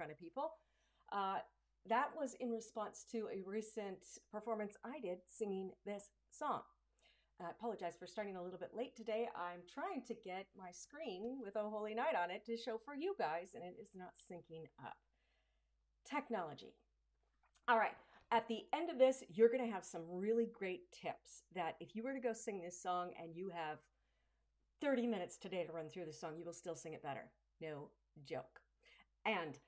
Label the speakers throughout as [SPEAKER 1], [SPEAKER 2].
[SPEAKER 1] front of people. That was in response to a recent performance I did singing this song. I apologize for starting a little bit late today. I'm trying to get my screen with "Oh Holy Night" on it to show for you guys, and it is not syncing up. Technology. All right, at the end of this, you're going to have some really great tips that if you were to go sing this song and you have 30 minutes today to run through the song, you will still sing it better. No joke. And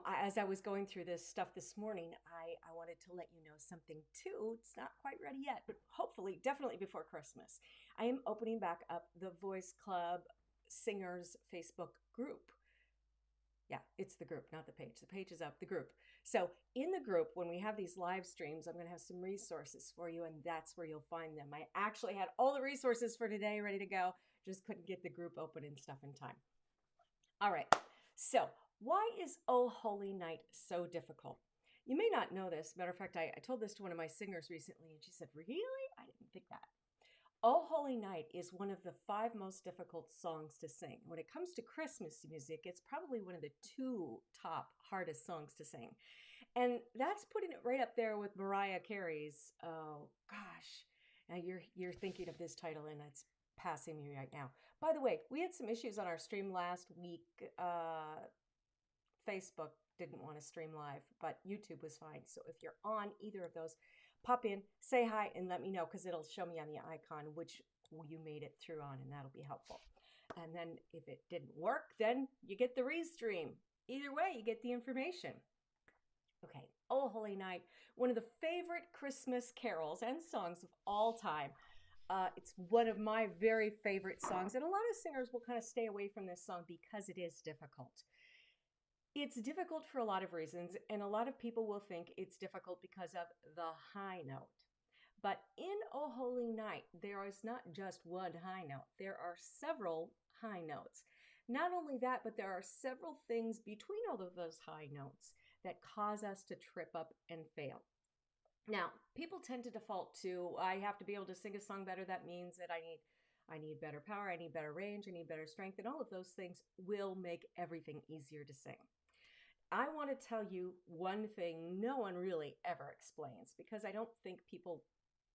[SPEAKER 1] as I was going through this stuff this morning, I wanted to let you know something too. It's not quite ready yet, but hopefully, definitely before Christmas, I am opening back up the Voice Club Singers Facebook group. Yeah, it's the group, not the page. The page is up, the group. So in the group, when we have these live streams, I'm going to have some resources for you, and that's where you'll find them. I actually had all the resources for today ready to go, just couldn't get the group open and stuff in time. All right, so why is "Oh Holy Night" so difficult? You may not know this. Matter of fact, I told this to one of my singers recently, and she said, "Really? I didn't think that." "Oh Holy Night" is one of the 5 most difficult songs to sing. When it comes to Christmas music, it's probably one of the 2 top hardest songs to sing. And that's putting it right up there with Mariah Carey's, oh gosh, now you're thinking of this title and it's passing me right now. By the way, we had some issues on our stream last week. Facebook didn't want to stream live, but YouTube was fine. So if you're on either of those, pop in, say hi, and let me know, because it'll show me on the icon which you made it through on, and that'll be helpful. And then if it didn't work, then you get the restream. Either way, you get the information. Okay, "Oh Holy Night," one of the favorite Christmas carols and songs of all time. It's one of my very favorite songs, and a lot of singers will kind of stay away from this song because it is difficult. It's difficult for a lot of reasons, and a lot of people will think it's difficult because of the high note. But in "Oh Holy Night," there is not just one high note. There are several high notes. Not only that, but there are several things between all of those high notes that cause us to trip up and fail. Now, people tend to default to, I have to be able to sing a song better. That means that I need better power, I need better range, I need better strength, and all of those things will make everything easier to sing. I want to tell you one thing no one really ever explains, because I don't think people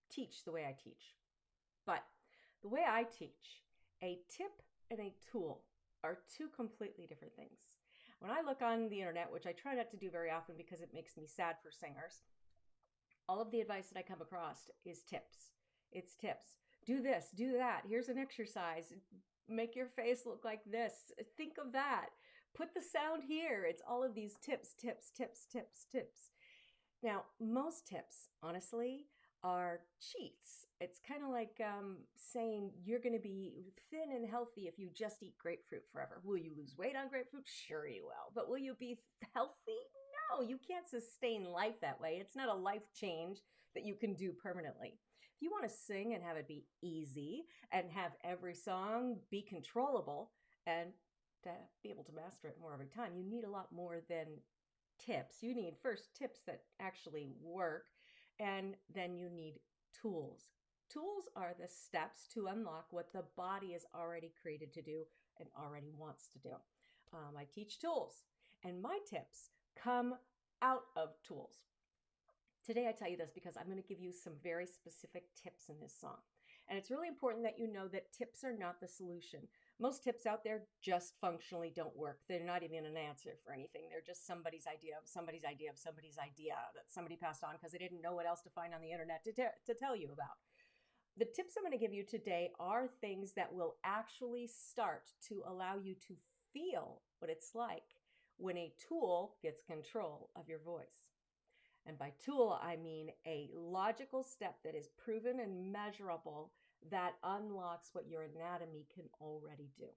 [SPEAKER 1] teach the way I teach. But the way I teach, a tip and a tool are 2 completely different things. When I look on the internet, which I try not to do very often because it makes me sad for singers, all of the advice that I come across is tips. It's tips. Do this, do that. Here's an exercise. Make your face look like this. Think of that. Put the sound here. It's all of these tips, tips, tips, tips, tips. Now, most tips, honestly, are cheats. It's kind of like saying you're going to be thin and healthy if you just eat grapefruit forever. Will you lose weight on grapefruit? Sure you will. But will you be healthy? No, you can't sustain life that way. It's not a life change that you can do permanently. If you want to sing and have it be easy and have every song be controllable and to be able to master it more every time, you need a lot more than tips. You need first tips that actually work, and then you need tools. Tools are the steps to unlock what the body is already created to do and already wants to do. I teach tools, and my tips come out of tools. Today I tell you this because I'm going to give you some very specific tips in this song. And it's really important that you know that tips are not the solution. Most tips out there just functionally don't work. They're not even an answer for anything. They're just somebody's idea of somebody's idea of somebody's idea that somebody passed on because they didn't know what else to find on the internet to tell you about. The tips I'm going to give you today are things that will actually start to allow you to feel what it's like when a tool gets control of your voice. And by tool, I mean a logical step that is proven and measurable that unlocks what your anatomy can already do.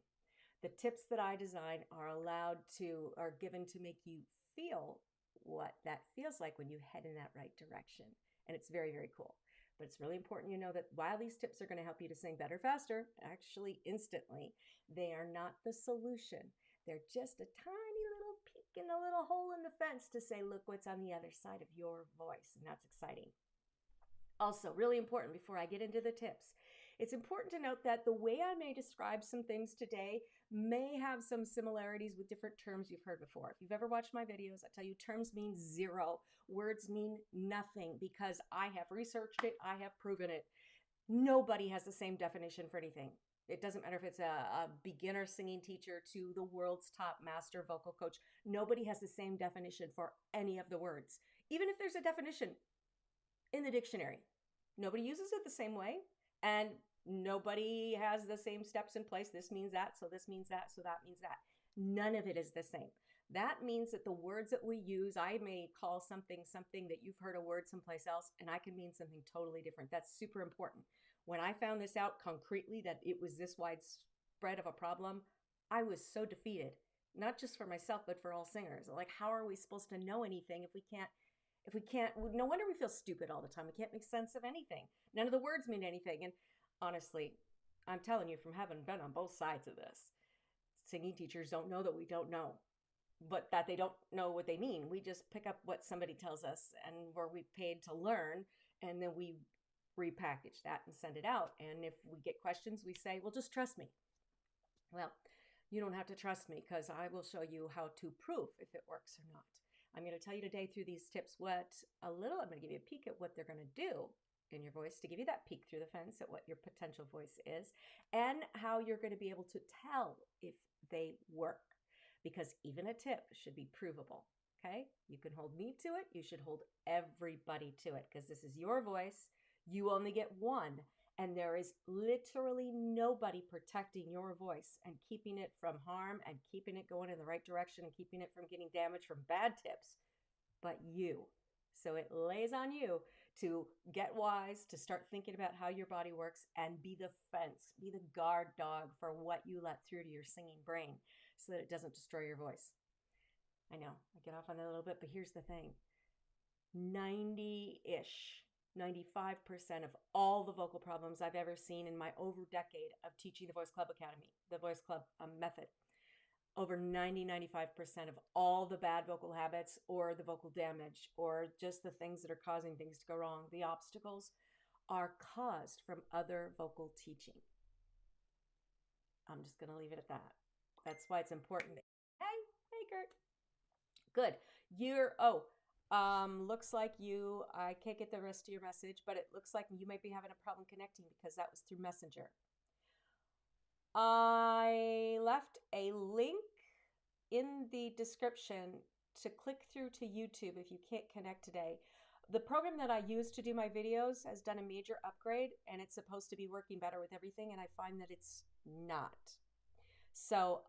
[SPEAKER 1] The tips that I design are given to make you feel what that feels like when you head in that right direction. And it's very, very cool. But it's really important you know that while these tips are going to help you to sing better, faster, actually instantly, they are not the solution. They're just a tiny little peek in a little hole in the fence to say, look what's on the other side of your voice. And that's exciting. Also, really important before I get into the tips, it's important to note that the way I may describe some things today may have some similarities with different terms you've heard before. If you've ever watched my videos, I tell you terms mean zero. Words mean nothing because I have researched it. I have proven it. Nobody has the same definition for anything. It doesn't matter if it's a beginner singing teacher to the world's top master vocal coach. Nobody has the same definition for any of the words. Even if there's a definition in the dictionary, nobody uses it the same way. And nobody has the same steps in place. This means that, so this means that, so that means that. None of it is the same. That means that the words that we use, I may call something that you've heard a word someplace else, and I can mean something totally different. That's super important. When I found this out concretely, that it was this widespread of a problem, I was so defeated, not just for myself, but for all singers. Like, how are we supposed to know anything if we can't, no wonder we feel stupid all the time. We can't make sense of anything. None of the words mean anything. And honestly, I'm telling you from having been on both sides of this, singing teachers don't know that we don't know, but that they don't know what they mean. We just pick up what somebody tells us and where we paid to learn, and then we repackage that and send it out. And if we get questions, we say, well, just trust me. Well, you don't have to trust me because I will show you how to prove if it works or not. I'm going to tell you today through these tips I'm going to give you a peek at what they're going to do in your voice to give you that peek through the fence at what your potential voice is and how you're going to be able to tell if they work. Because even a tip should be provable, okay? You can hold me to it. You should hold everybody to it because this is your voice. You only get one, and there is literally nobody protecting your voice and keeping it from harm and keeping it going in the right direction and keeping it from getting damaged from bad tips, but you. So it lays on you to get wise, to start thinking about how your body works and be the fence, be the guard dog for what you let through to your singing brain so that it doesn't destroy your voice. I know, I get off on that a little bit, but here's the thing. 90-ish, 95% of all the vocal problems I've ever seen in my over decade of teaching the Voice Club Academy, the Voice Club method, over 90-95% of all the bad vocal habits or the vocal damage or just the things that are causing things to go wrong, the obstacles, are caused from other vocal teaching. I'm just going to leave it at that. That's why it's important. Hey, Kurt. Good. Looks like I can't get the rest of your message, but it looks like you might be having a problem connecting because that was through Messenger. I left a link in the description to click through to YouTube if you can't connect today. The program that I use to do my videos has done a major upgrade, and it's supposed to be working better with everything, and I find that it's not. So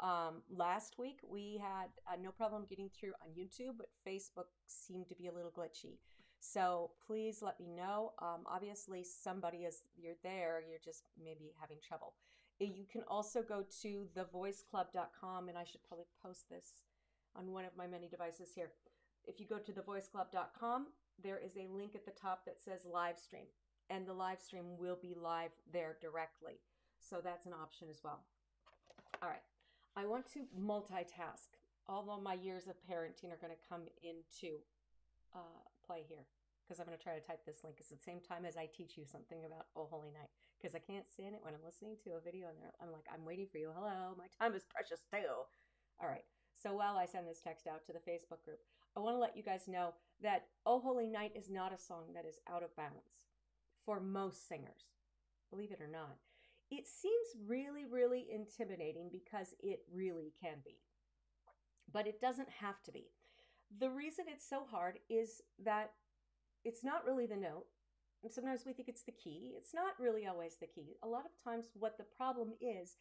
[SPEAKER 1] last week we had no problem getting through on YouTube, but Facebook seemed to be a little glitchy. So please let me know. Obviously you're there, you're just maybe having trouble. You can also go to thevoiceclub.com, and I should probably post this on one of my many devices here. If you go to thevoiceclub.com, there is a link at the top that says live stream, and the live stream will be live there directly. So that's an option as well. All right, I want to multitask. Although my years of parenting are going to come into play here, because I'm going to try to type this link at the same time as I teach you something about Oh Holy Night, because I can't stand it when I'm listening to a video and I'm like, I'm waiting for you. Hello, my time is precious too. All right, so while I send this text out to the Facebook group, I want to let you guys know that Oh Holy Night is not a song that is out of bounds for most singers, believe it or not. It seems really, really intimidating because it really can be, but it doesn't have to be. The reason it's so hard is that it's not really the note. And sometimes we think it's the key. It's not really always the key. A lot of times what the problem is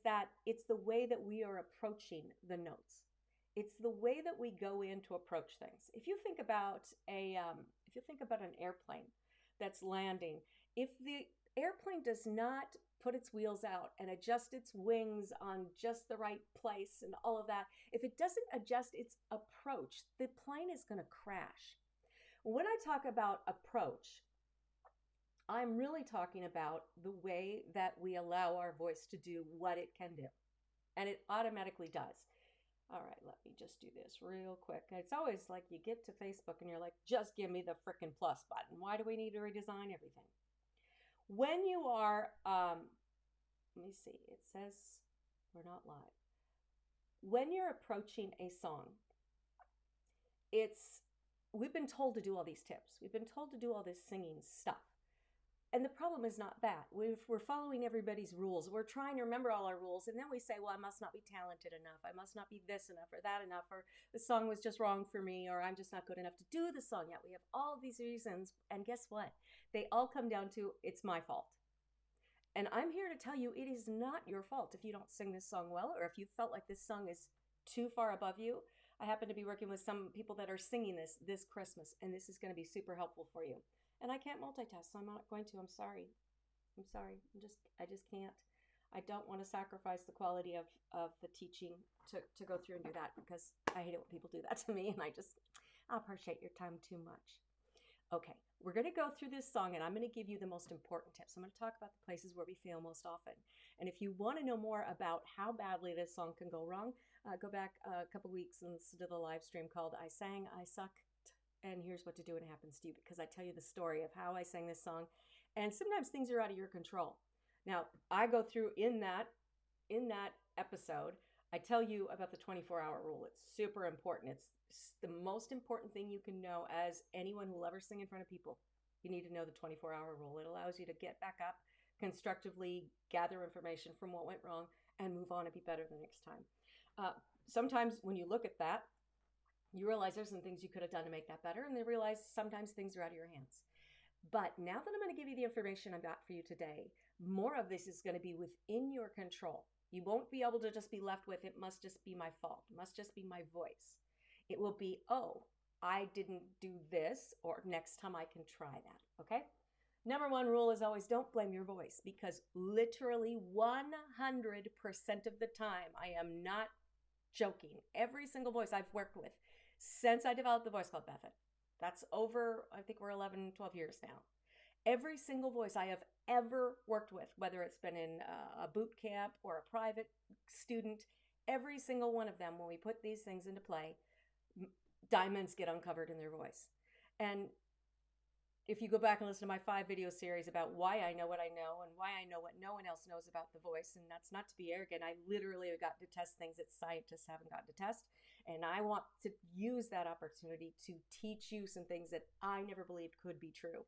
[SPEAKER 1] that it's the way that we are approaching the notes. It's the way that we go in to approach things. If you think about an airplane that's landing, if the airplane does not put its wheels out and adjust its wings on just the right place and all of that, if it doesn't adjust its approach, the plane is going to crash. When I talk about approach, I'm really talking about the way that we allow our voice to do what it can do. And it automatically does. All right, let me just do this real quick. It's always like you get to Facebook and you're like, just give me the frickin' plus button. Why do we need to redesign everything? When you are, let me see, it says We're not live. When you're approaching a song, we've been told to do all these tips. We've been told to do all this singing stuff. And the problem is not that. We're following everybody's rules. We're trying to remember all our rules. And then we say, well, I must not be talented enough. I must not be this enough or that enough. Or the song was just wrong for me. Or I'm just not good enough to do the song yet. We have all these reasons. And guess what? They all come down to, it's my fault. And I'm here to tell you, it is not your fault if you don't sing this song well, or if you felt like this song is too far above you. I happen to be working with some people that are singing this Christmas, and this is going to be super helpful for you. And I can't multitask, so I'm not going to. I'm sorry. I just can't. I don't want to sacrifice the quality of the teaching to go through and do that, because I hate it when people do that to me, and I appreciate your time too much. Okay, we're going to go through this song, and I'm going to give you the most important tips. I'm going to talk about the places where we fail most often. And if you want to know more about how badly this song can go wrong, go back a couple weeks and listen to the live stream called I Sang, I Sucked, and here's what to do when it happens to you, because I tell you the story of how I sang this song. And sometimes things are out of your control. Now, I go through in that episode, I tell you about the 24-hour rule. It's super important. It's the most important thing you can know as anyone who will ever sing in front of people. You need to know the 24-hour rule. It allows you to get back up, constructively gather information from what went wrong, and move on and be better the next time. Sometimes when you look at that, you realize there's some things you could have done to make that better, and then realize sometimes things are out of your hands. But now that I'm going to give you the information I've got for you today, more of this is going to be within your control. You won't be able to just be left with, it must just be my fault. It must just be my voice. It will be, oh, I didn't do this, or next time I can try that, okay? Number one rule is always don't blame your voice, because literally 100% of the time, I am not joking. Every single voice I've worked with since I developed the voice called Method, that's over, I think we're 11, 12 years now. Every single voice I have ever worked with, whether it's been in a boot camp or a private student, every single one of them, when we put these things into play, diamonds get uncovered in their voice. And if you go back and listen to my 5 video series about why I know what I know and why I know what no one else knows about the voice, and that's not to be arrogant, I literally have gotten to test things that scientists haven't gotten to test. And I want to use that opportunity to teach you some things that I never believed could be true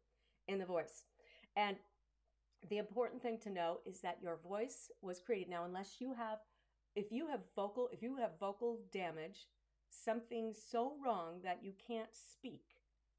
[SPEAKER 1] in the voice. And the important thing to know is that your voice was created. Now, if you have vocal damage, something so wrong that you can't speak,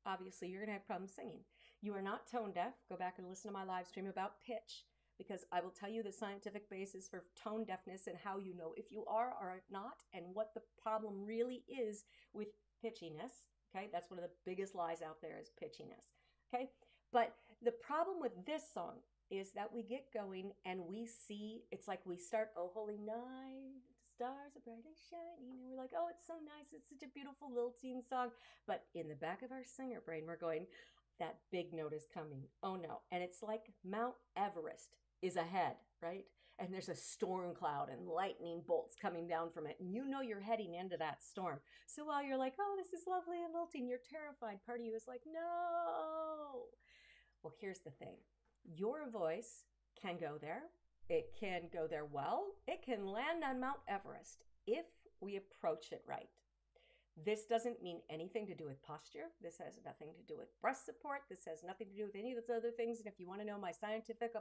[SPEAKER 1] obviously you're going to have problems singing. You are not tone deaf. Go back and listen to my live stream about pitch, because I will tell you the scientific basis for tone deafness and how you know if you are or not, and what the problem really is with pitchiness. Okay, that's one of the biggest lies out there, is pitchiness. Okay, but the problem with this song is that we get going and we see, it's like we start, oh holy night, stars are brightly shining, and we're like, oh, it's so nice, it's such a beautiful little teen song. But in the back of our singer brain, we're going, that big note is coming. Oh no. And it's like Mount Everest is ahead, right? And there's a storm cloud and lightning bolts coming down from it. And you know you're heading into that storm. So while you're like, oh, this is lovely and lilting, you're terrified. Part of you is like, no. Well, here's the thing. Your voice can go there. It can go there well. It can land on Mount Everest if we approach it right. This doesn't mean anything to do with posture. This has nothing to do with breast support. This has nothing to do with any of those other things. And if you want to know my scientific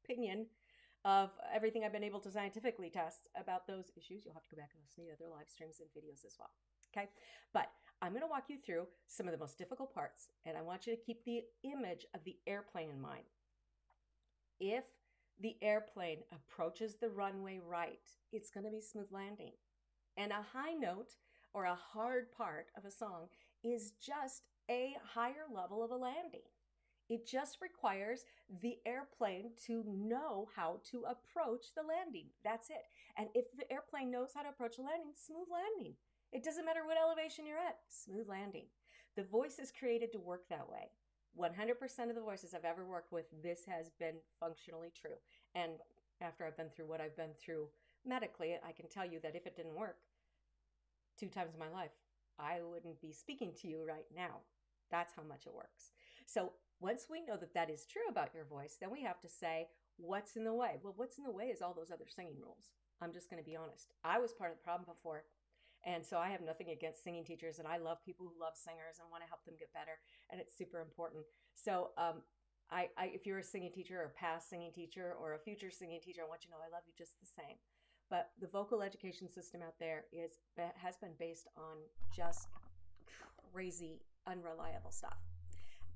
[SPEAKER 1] opinion of everything I've been able to scientifically test about those issues, you'll have to go back and listen to the other live streams and videos as well. Okay, but I'm going to walk you through some of the most difficult parts, and I want you to keep the image of the airplane in mind. If the airplane approaches the runway right, it's going to be smooth landing. And a high note or a hard part of a song is just a higher level of a landing. It just requires the airplane to know how to approach the landing. That's it. And if the airplane knows how to approach a landing, smooth landing. It doesn't matter what elevation you're at, smooth landing. The voice is created to work that way. 100% of the voices I've ever worked with, this has been functionally true. And after I've been through what I've been through medically, I can tell you that if it didn't work 2 times in my life, I wouldn't be speaking to you right now. That's how much it works. So once we know that that is true about your voice, then we have to say, what's in the way? Well, what's in the way is all those other singing rules. I'm just going to be honest. I was part of the problem before. And so I have nothing against singing teachers, and I love people who love singers and want to help them get better, and it's super important. So, if you're a singing teacher or a past singing teacher or a future singing teacher, I want you to know I love you just the same. But the vocal education system out there has been based on just crazy, unreliable stuff.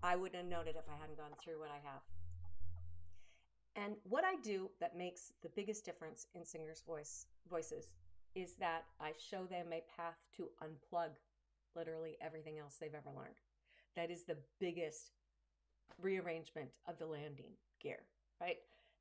[SPEAKER 1] I wouldn't have known it if I hadn't gone through what I have. And what I do that makes the biggest difference in singers' voices is that I show them a path to unplug literally everything else they've ever learned. That is the biggest rearrangement of the landing gear, right?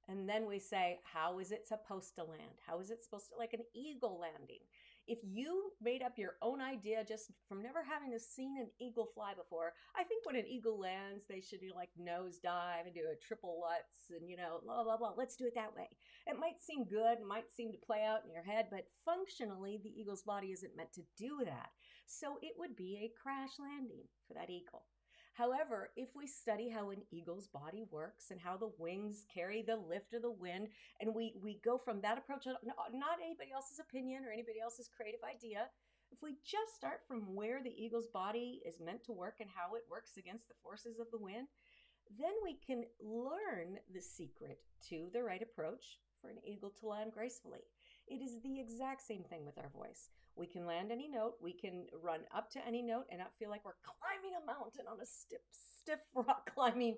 [SPEAKER 1] And then we say, how is it supposed to land? How is it supposed to, like an eagle landing? If you made up your own idea just from never having seen an eagle fly before, I think when an eagle lands, they should do like nose dive and do a triple Lutz and, blah, blah, blah. Let's do it that way. It might seem good, it might seem to play out in your head, but functionally, the eagle's body isn't meant to do that. So it would be a crash landing for that eagle. However, if we study how an eagle's body works and how the wings carry the lift of the wind, and we go from that approach, not anybody else's opinion or anybody else's creative idea, if we just start from where the eagle's body is meant to work and how it works against the forces of the wind, then we can learn the secret to the right approach for an eagle to land gracefully. It is the exact same thing with our voice. We can land any note, we can run up to any note and not feel like we're climbing a mountain on a stiff rock climbing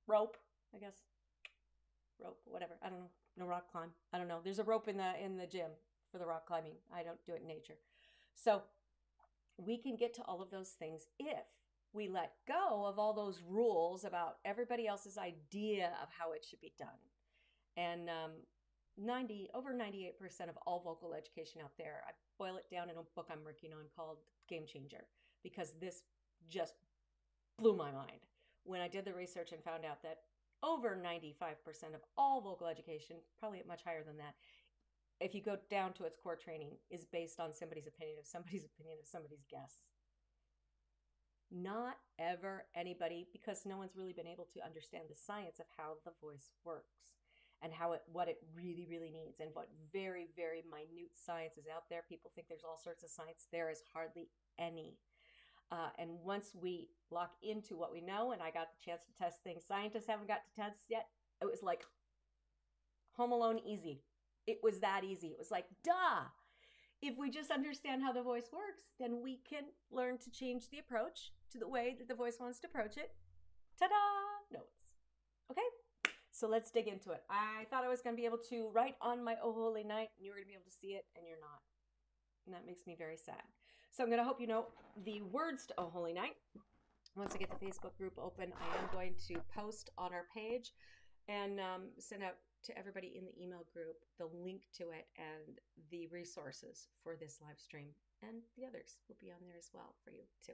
[SPEAKER 1] rope, I guess. Rope, whatever. I don't know. No rock climb. I don't know. There's a rope in the gym for the rock climbing. I don't do it in nature. So we can get to all of those things if we let go of all those rules about everybody else's idea of how it should be done. And over 98% of all vocal education out there, I boil it down in a book I'm working on called Game Changer, because this just blew my mind when I did the research and found out that over 95% of all vocal education, probably much higher than that, if you go down to its core training, is based on somebody's opinion of somebody's guess. Not ever anybody, because no one's really been able to understand the science of how the voice works and what it really, really needs, and what very, very minute science is out there. People think there's all sorts of science. There is hardly any. And once we lock into what we know, and I got the chance to test things scientists haven't got to test yet, it was like Home Alone easy. It was that easy. It was like, duh. If we just understand how the voice works, then we can learn to change the approach to the way that the voice wants to approach it. Ta-da! Notes. Okay? So let's dig into it. I thought I was going to be able to write on my Oh Holy Night, and you were going to be able to see it, and you're not. And that makes me very sad. So I'm going to hope you know the words to Oh Holy Night. Once I get the Facebook group open, I am going to post on our page and send out to everybody in the email group the link to it and the resources for this live stream. And the others will be on there as well for you too.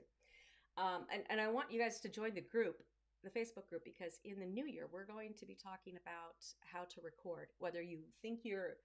[SPEAKER 1] And I want you guys to join the group, the Facebook group, because in the new year, we're going to be talking about how to record, whether you think you're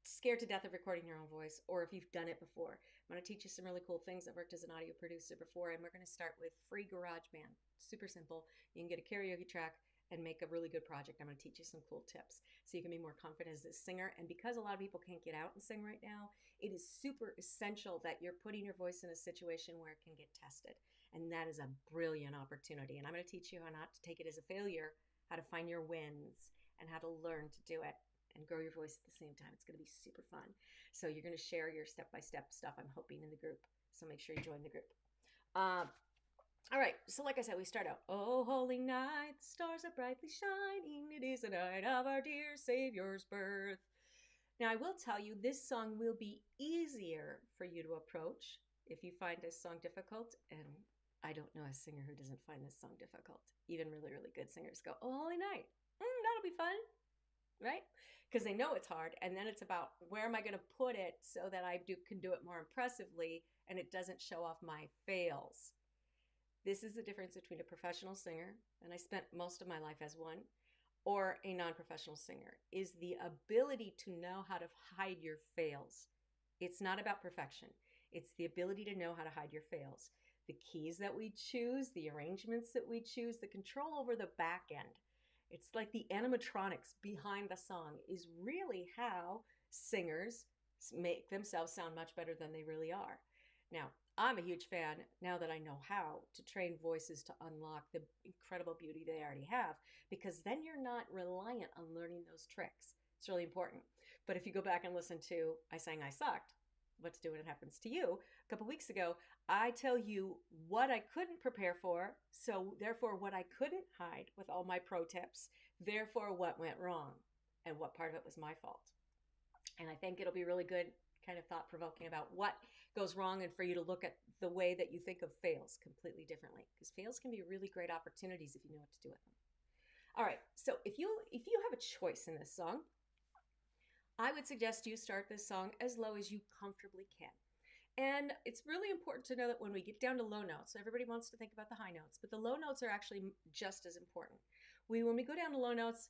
[SPEAKER 1] scared to death of recording your own voice, or if you've done it before. I'm going to teach you some really cool things. I've worked as an audio producer before, and we're going to start with free GarageBand. Super simple. You can get a karaoke track and make a really good project. I'm going to teach you some cool tips so you can be more confident as a singer. And because a lot of people can't get out and sing right now, it is super essential that you're putting your voice in a situation where it can get tested. And that is a brilliant opportunity. And I'm going to teach you how not to take it as a failure, how to find your wins, and how to learn to do it and grow your voice at the same time. It's going to be super fun. So you're going to share your step-by-step stuff, I'm hoping, in the group. So make sure you join the group. All right, so like I said, we start out, oh, holy night, the stars are brightly shining. It is the night of our dear Savior's birth. Now, I will tell you, this song will be easier for you to approach if you find this song difficult. And I don't know a singer who doesn't find this song difficult. Even really, really good singers go, oh, holy night, that'll be fun, right? Because they know it's hard. And then it's about, where am I going to put it so that I can do it more impressively and it doesn't show off my fails. This is the difference between a professional singer, and I spent most of my life as one, or a non-professional singer, is the ability to know how to hide your fails. It's not about perfection. It's the ability to know how to hide your fails. The keys that we choose, the arrangements that we choose, the control over the back end. It's like the animatronics behind the song is really how singers make themselves sound much better than they really are. Now, I'm a huge fan, now that I know how to train voices to unlock the incredible beauty they already have, because then you're not reliant on learning those tricks. It's really important. But if you go back and listen to I Sang I Sucked, What to Do When It Happens to You, a couple weeks ago, I tell you what I couldn't prepare for, so therefore what I couldn't hide with all my pro tips, therefore what went wrong, and what part of it was my fault. And I think it'll be really good, kind of thought provoking about what goes wrong, and for you to look at the way that you think of fails completely differently, because fails can be really great opportunities if you know what to do with them. All right, so if you have a choice in this song, I would suggest you start this song as low as you comfortably can. And it's really important to know that when we get down to low notes, everybody wants to think about the high notes, but the low notes are actually just as important. When we go down to low notes,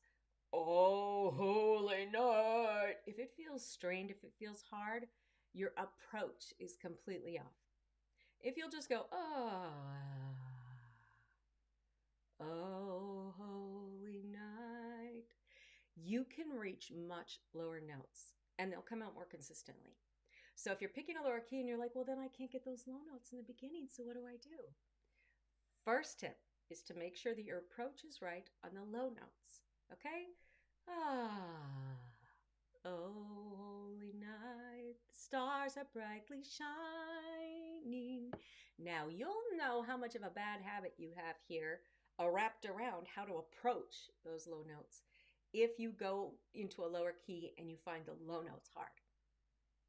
[SPEAKER 1] oh, holy night, if it feels strained, if it feels hard, your approach is completely off. If you'll just go, oh, holy night, you can reach much lower notes and they'll come out more consistently. So if you're picking a lower key and you're like, well, then I can't get those low notes in the beginning, so what do I do? First tip is to make sure that your approach is right on the low notes, okay? Oh, holy night, the stars are brightly shining. Now you'll know how much of a bad habit you have here, wrapped around how to approach those low notes if you go into a lower key and you find the low notes hard.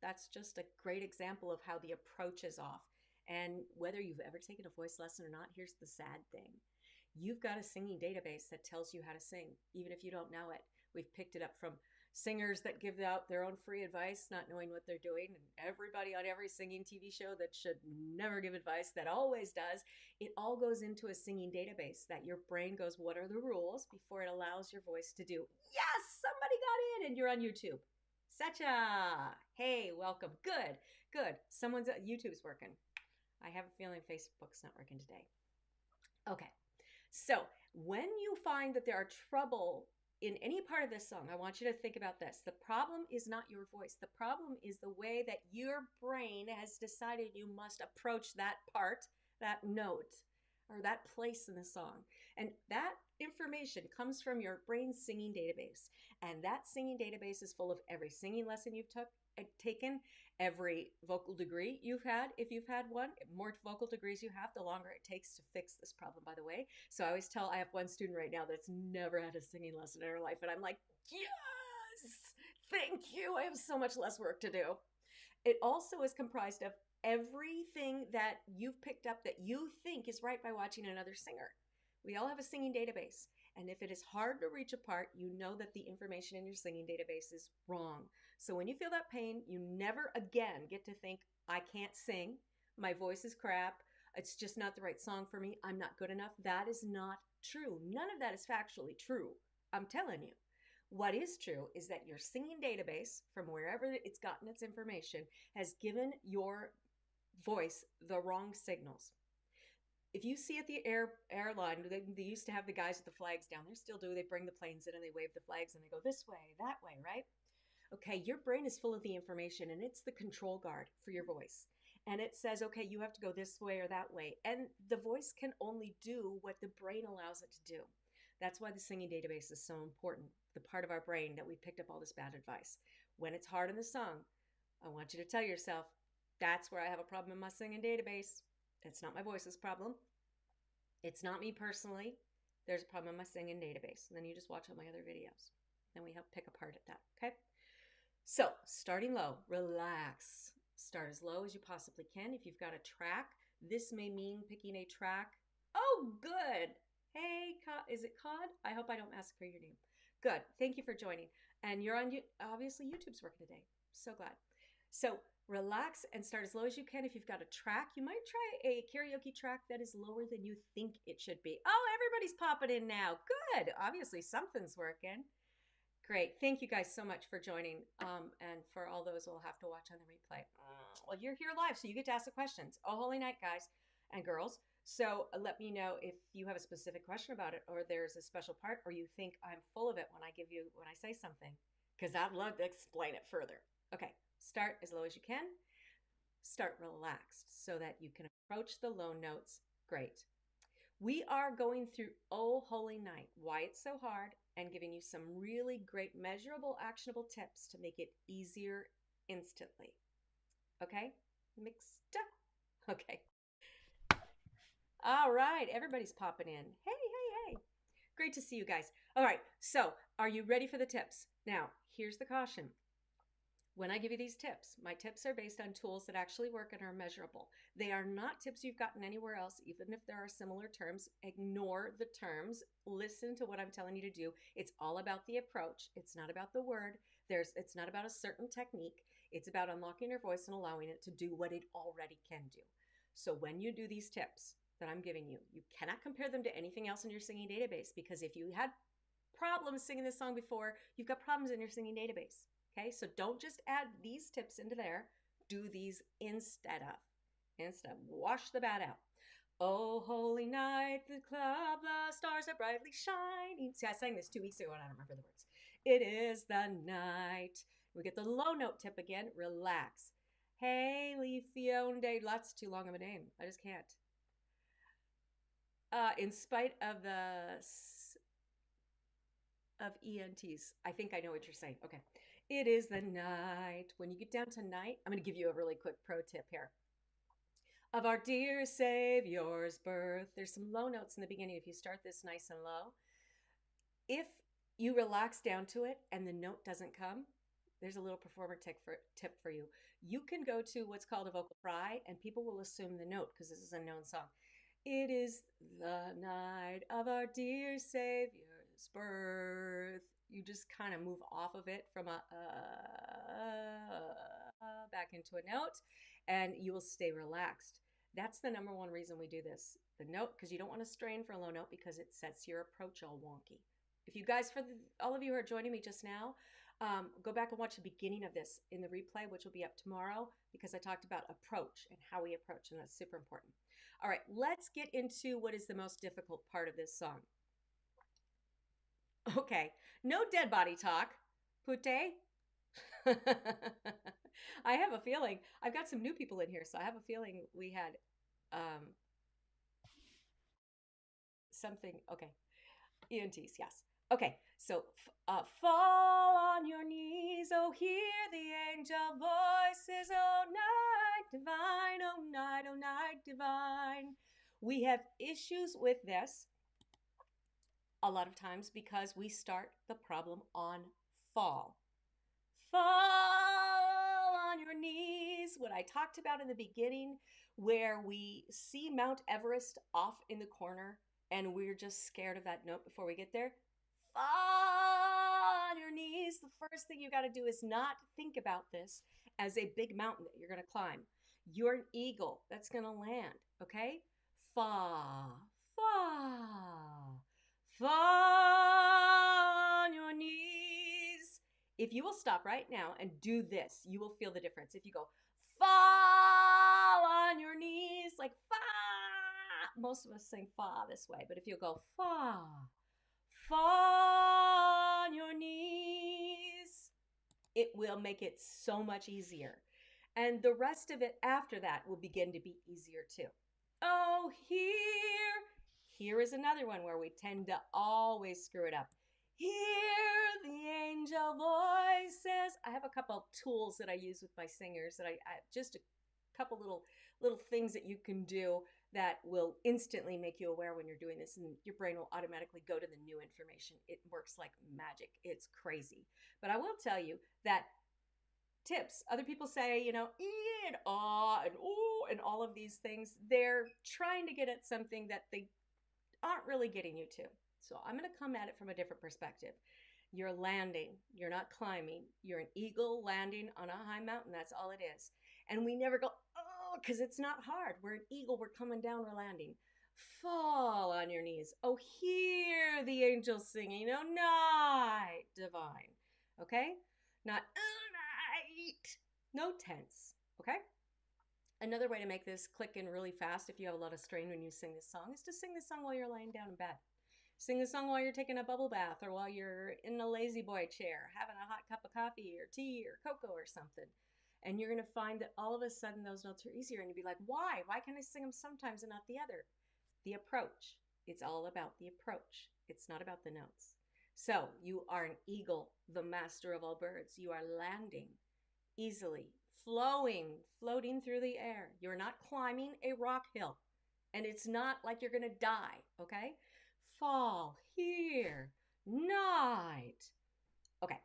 [SPEAKER 1] That's just a great example of how the approach is off. And whether you've ever taken a voice lesson or not, here's the sad thing. You've got a singing database that tells you how to sing, even if you don't know it. We've picked it up from singers that give out their own free advice, not knowing what they're doing, and everybody on every singing TV show that should never give advice that always does. It all goes into a singing database that your brain goes, what are the rules, before it allows your voice to do. Yes, somebody got in, and you're on YouTube. Sacha, hey, welcome. Good, good. Someone's YouTube's working. I have a feeling Facebook's not working today. Okay, so when you find that there are trouble in any part of this song, I want you to think about this. The problem is not your voice. The problem is the way that your brain has decided you must approach that part, that note, or that place in the song. And that information comes from your brain's singing database. And that singing database is full of every singing lesson you've taken, every vocal degree you've had, if you've had one. The more vocal degrees you have, the longer it takes to fix this problem, by the way. So I always tell, I have one student right now that's never had a singing lesson in her life, and I'm like, yes, thank you. I have so much less work to do. It also is comprised of everything that you've picked up that you think is right by watching another singer. We all have a singing database. And if it is hard to reach a part, you know that the information in your singing database is wrong. So when you feel that pain, you never again get to think, I can't sing, my voice is crap, it's just not the right song for me, I'm not good enough. That is not true. None of that is factually true. I'm telling you. What is true is that your singing database, from wherever it's gotten its information, has given your voice the wrong signals. If you see at the airline, they used to have the guys with the flags down there, still do. They bring the planes in and they wave the flags and they go this way, that way, right? Okay, your brain is full of the information and it's the control guard for your voice. And it says, okay, you have to go this way or that way. And the voice can only do what the brain allows it to do. That's why the singing database is so important, the part of our brain that we picked up all this bad advice. When it's hard in the song, I want you to tell yourself, that's where I have a problem in my singing database. It's not my voice's problem. It's not me personally. There's a problem in my singing database. And then you just watch all my other videos. Then we help pick apart at that, okay? So, starting low, relax. Start as low as you possibly can. If you've got a track, this may mean picking a track. Oh, good. Hey, is it Cod? I hope I don't massacre your name. Good. Thank you for joining. And you're on, obviously, YouTube's working today. So glad. So, relax and start as low as you can. If you've got a track, you might try a karaoke track that is lower than you think it should be. Oh, everybody's popping in now. Good. Obviously, something's working. Great. Thank you guys so much for joining. And for all those who will have to watch on the replay. Well, you're here live, so you get to ask the questions. Oh, holy night, guys and girls. So let me know if you have a specific question about it, or there's a special part, or you think I'm full of it when I say something. because I'd love to explain it further. Okay, start as low as you can. Start relaxed so that you can approach the low notes. Great. We are going through Oh Holy Night, why it's so hard, and giving you some really great measurable, actionable tips to make it easier instantly. Okay? Mixed up. Okay. All right. Everybody's popping in. Hey, hey, hey. Great to see you guys. All right. So, are you ready for the tips? Now, here's the caution. When I give you these tips, my tips are based on tools that actually work and are measurable. They are not tips you've gotten anywhere else, even if there are similar terms. Ignore the terms. Listen to what I'm telling you to do. It's all about the approach. It's not about the word. It's not about a certain technique. It's about unlocking your voice and allowing it to do what it already can do. So when you do these tips that I'm giving you, you cannot compare them to anything else in your singing database, because if you had problems singing this song before, you've got problems in your singing database. Okay, so don't just add these tips into there. Do these instead of. Wash the bad out. Oh, holy night, the club, the stars are brightly shining. See, I sang this 2 weeks ago and I don't remember the words. It is the night. We get the low note tip again. Relax. Hey, leafy day. That's too long of a name. I just can't. In spite of the of ENTs. I think I know what you're saying. Okay. It is the night. When you get down to night, I'm going to give you a really quick pro tip here. Of our dear Savior's birth. There's some low notes in the beginning if you start this nice and low. If you relax down to it and the note doesn't come, there's a little performer tip for you. You can go to what's called a vocal fry and people will assume the note because this is a known song. It is the night of our dear Savior's birth. You just kind of move off of it from a back into a note, and you will stay relaxed. That's the number one reason we do this. The note, because you don't want to strain for a low note because it sets your approach all wonky. If you guys, all of you who are joining me just now, go back and watch the beginning of this in the replay, which will be up tomorrow, because I talked about approach and how we approach, and that's super important. All right, let's get into what is the most difficult part of this song. Okay, no dead body talk. Pute. I have a feeling, I've got some new people in here, so I have a feeling we had something. Okay, ENTs, yes. Okay, so fall on your knees, oh, hear the angel voices, oh, night divine, oh, night divine. We have issues with this a lot of times because we start the problem on fall. Fall on your knees. What I talked about in the beginning, where we see Mount Everest off in the corner and we're just scared of that note before we get there. Fall on your knees. The first thing you got to do is not think about this as a big mountain that you're going to climb. You're an eagle that's going to land, okay? Fa, fa, fall on your knees. If you will stop right now and do this, you will feel the difference. If you go, fall on your knees, like fa, most of us sing fa this way, but if you go fa, fall on your knees, it will make it so much easier. And the rest of it after that will begin to be easier too. Oh, here is another one where we tend to always screw it up. Hear the angel voices. I have a couple tools that I use with my singers that I just a couple little things that you can do that will instantly make you aware when you're doing this, and your brain will automatically go to the new information. It works like magic. It's crazy. But I will tell you that tips, other people say, you know, e and ah and ooh and all of these things, they're trying to get at something that they aren't really getting you to. So I'm going to come at it from a different perspective. You're landing. You're not climbing. You're an eagle landing on a high mountain. That's all it is. And we never go, oh, because it's not hard. We're an eagle. We're coming down. We're landing. Fall on your knees. Oh, hear the angels singing. Oh, night divine. Okay? Not, oh, night. No tense. Okay? Another way to make this click in really fast if you have a lot of strain when you sing this song is to sing this song while you're laying down in bed. Sing a song while you're taking a bubble bath or while you're in a lazy boy chair, having a hot cup of coffee or tea or cocoa or something. And you're going to find that all of a sudden those notes are easier. And you'll be like, why? Why can I sing them sometimes and not the other? The approach. It's all about the approach. It's not about the notes. So you are an eagle, the master of all birds. You are landing easily, floating through the air. You're not climbing a rock hill. And it's not like you're going to die, okay? Fall here, night. Okay.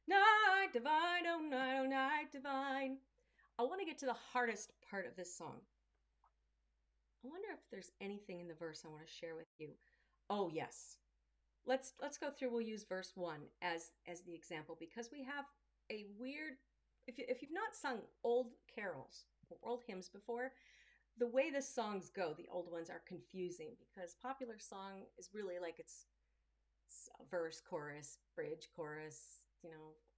[SPEAKER 1] Night divine, oh night divine. I want to get to the hardest part of this song. I wonder if there's anything in the verse I want to share with you. Oh, yes. Let's go through. We'll use verse 1 as the example because we have a weird, if you've not sung old carols or old hymns before, the way the songs go, the old ones are confusing because popular song is really like it's verse, chorus, bridge, chorus,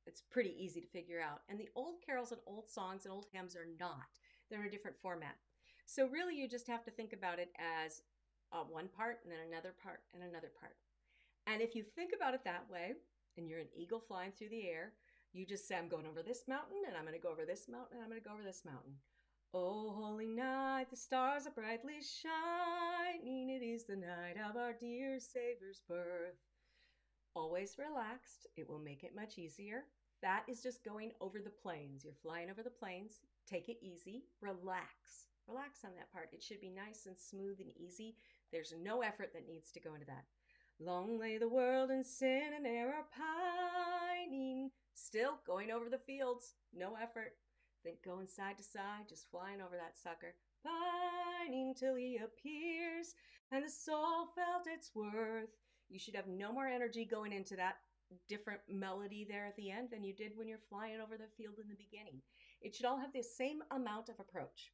[SPEAKER 1] it's pretty easy to figure out. And the old carols and old songs and old hymns are not. They're in a different format. So really you just have to think about it as one part and then another part and another part. And if you think about it that way, and you're an eagle flying through the air, you just say, I'm going over this mountain, and I'm going to go over this mountain, and I'm going to go over this mountain. Oh, holy night, the stars are brightly shining. It is the night of our dear Savior's birth. Always relaxed. It will make it much easier. That is just going over the plains. You're flying over the plains. Take it easy. Relax. Relax on that part. It should be nice and smooth and easy. There's no effort that needs to go into that. Long lay the world in sin and error pining. Still going over the fields. No effort. Then going side to side, just flying over that sucker. Pining till he appears and the soul felt its worth. You should have no more energy going into that different melody there at the end than you did when you're flying over the field in the beginning. It should all have the same amount of approach.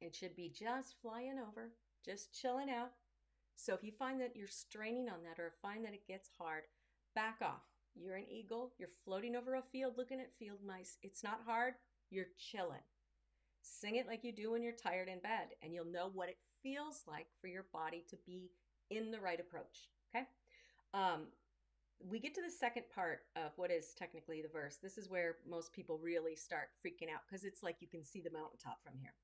[SPEAKER 1] It should be just flying over, just chilling out. So if you find that you're straining on that or find that it gets hard, back off. You're an eagle. You're floating over a field looking at field mice. It's not hard. You're chilling. Sing it like you do when you're tired in bed, and you'll know what it feels like for your body to be in the right approach. Okay? We get to the second part of what is technically the verse. This is where most people really start freaking out because it's like you can see the mountaintop from here.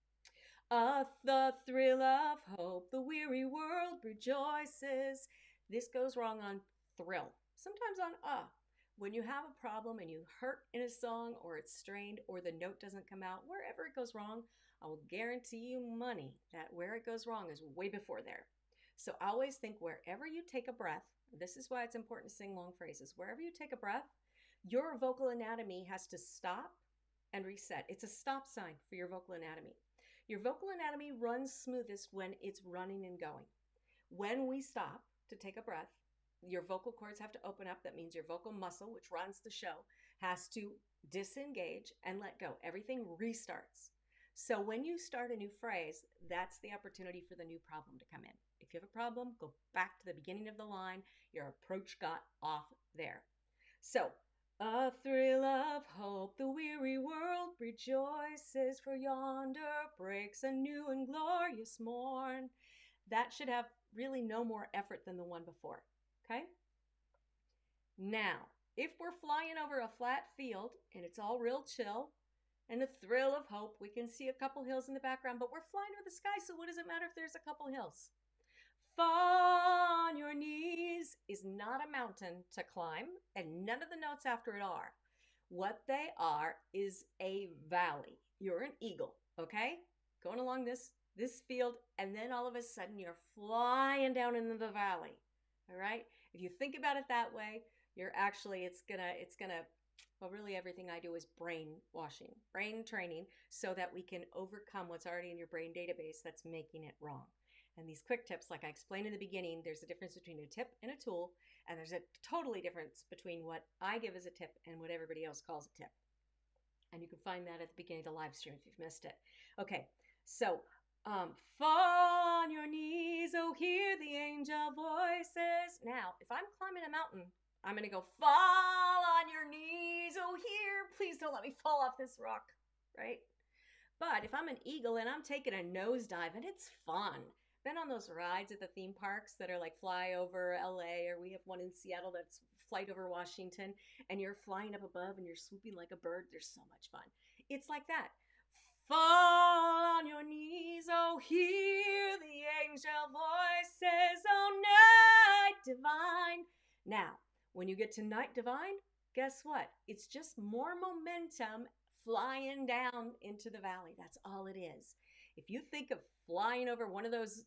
[SPEAKER 1] The thrill of hope, the weary world rejoices. This goes wrong on thrill, sometimes on When you have a problem and you hurt in a song or it's strained or the note doesn't come out, wherever it goes wrong, I will guarantee you money that where it goes wrong is way before there. So always think wherever you take a breath, this is why it's important to sing long phrases. Wherever you take a breath, your vocal anatomy has to stop and reset. It's a stop sign for your vocal anatomy. Your vocal anatomy runs smoothest when it's running and going. When we stop to take a breath, your vocal cords have to open up. That means your vocal muscle, which runs the show, has to disengage and let go. Everything restarts. So when you start a new phrase, that's the opportunity for the new problem to come in. If you have a problem, go back to the beginning of the line. Your approach got off there. So, a thrill of hope, the weary world rejoices, for yonder breaks a new and glorious morn. That should have really no more effort than the one before. Okay? Now, if we're flying over a flat field and it's all real chill and a thrill of hope, we can see a couple hills in the background, but we're flying over the sky, so what does it matter if there's a couple hills? Fall on your knees is not a mountain to climb, and none of the notes after it are. What they are is a valley. You're an eagle, okay? Going along this field, and then all of a sudden you're flying down into the valley. All right? If you think about it that way, you're actually, it's gonna, well, really everything I do is brainwashing, brain training, so that we can overcome what's already in your brain database that's making it wrong. And these quick tips, like I explained in the beginning, there's a difference between a tip and a tool, and there's a totally difference between what I give as a tip and what everybody else calls a tip. And you can find that at the beginning of the live stream if you've missed it. Okay, so fall on your knees, oh, hear the angel voices. Now, if I'm climbing a mountain, I'm going to go fall on your knees, oh, here, please don't let me fall off this rock, right? But if I'm an eagle and I'm taking a nosedive and it's fun, been on those rides at the theme parks that are like fly over LA, or we have one in Seattle that's flight over Washington, and you're flying up above and you're swooping like a bird. There's so much fun. It's like that. Fall on your knees, oh, hear the angel voices, oh, night divine. Now, when you get to night divine, guess what? It's just more momentum flying down into the valley. That's all it is. If you think of flying over one of those